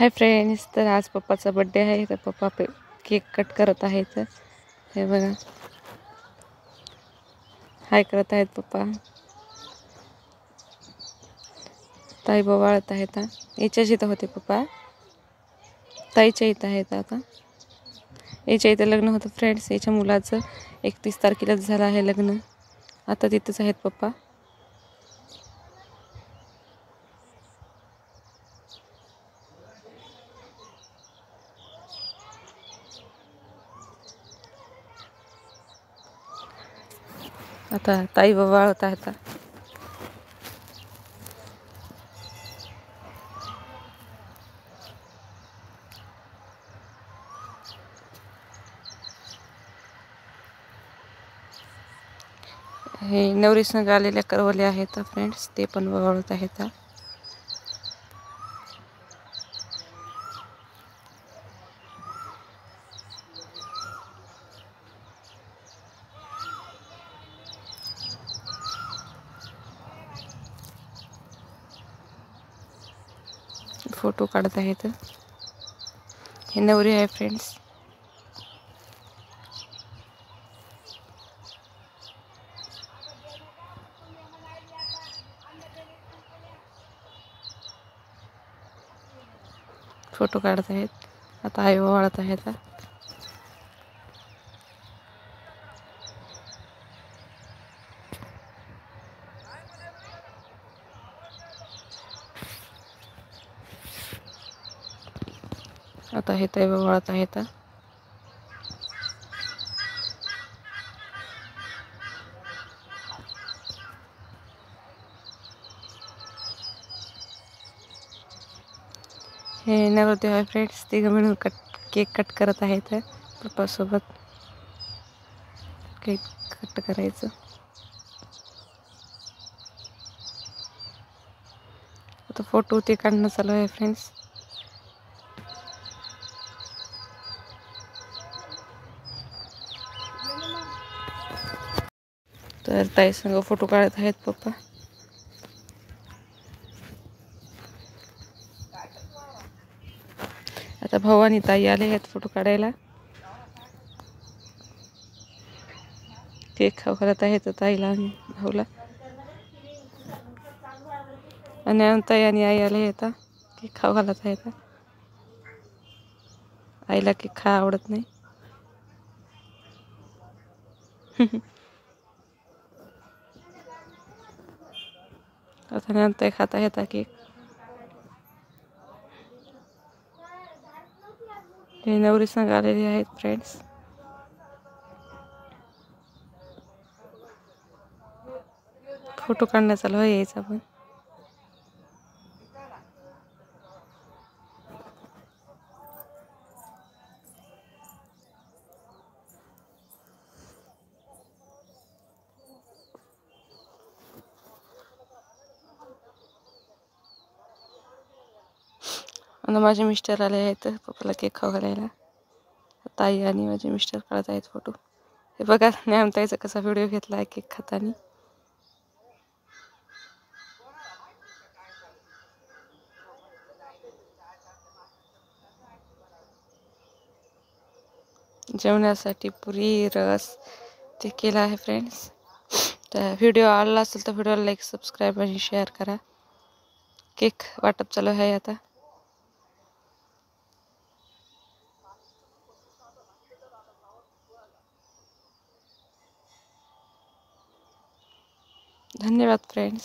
Hi friends, तर आज पप्पाचा birthday आहे. तर पप्पा केक कट करत आहेत. हे बघा, हाय करत आहेत पप्पा. ताई बोवाळत आहेत. याच्याच इथं होते पप्पा, ताईच्या इथं आहेत. आता याच्या इथं लग्न होतं फ्रेंड्स. याच्या मुलाचं 31 तारखेलाच झालं आहे लग्न. आता तिथंच आहेत पप्पा. आता ताई बोवाळत आहेत. हे नवरी संग आलेल्या करवले आहेत फ्रेंड्स, ते पण बोवाळत आहेत. फोटो काढत आहेत. हे नवरी आहे फ्रेंड्स. फोटो काढत आहेत. आता आई ओवाळत आहेत. आता हे ताई ओवाळत आहेत. हे नवरदेव आहे फ्रेंड्स. तिघं मिळून केक कट करत आहेत. पप्पासोबत केक कट करायचं. आता फोटो ते काढणं चालू आहे फ्रेंड्स. तर ताई संग फोटो काढत आहेत पप्पा. आता भाऊ आणि ताई आले आहेत फोटो काढायला. केक खाऊ घालत आहेत ताईला आणि भाऊला. आणि ताई आणि आई आले आहेत. केक खाऊ घालत आहेत. आईला केक खा आवडत नाही. आता ताई खात आहेत केक. हे नवरी संग आलेले आहेत फ्रेंड्स. फोटो काढणं चालू आहे यायचा पण. आणि माझे मिस्टर आले आहेत पप्पाला केक खाऊ घालायला. ताई आणि माझे मिस्टर काढत आहेत फोटो. हे बघा ताईचा कसा व्हिडिओ घेतला आहे केक खाताना. जेवणासाठी पुरी रस ते केला आहे फ्रेंड्स. तर व्हिडिओ आवडला असेल तर व्हिडिओला लाईक, सबस्क्राईब आणि शेअर करा. केक वाटप चालू आहे आता. धन्यवाद फ्रेंड्स.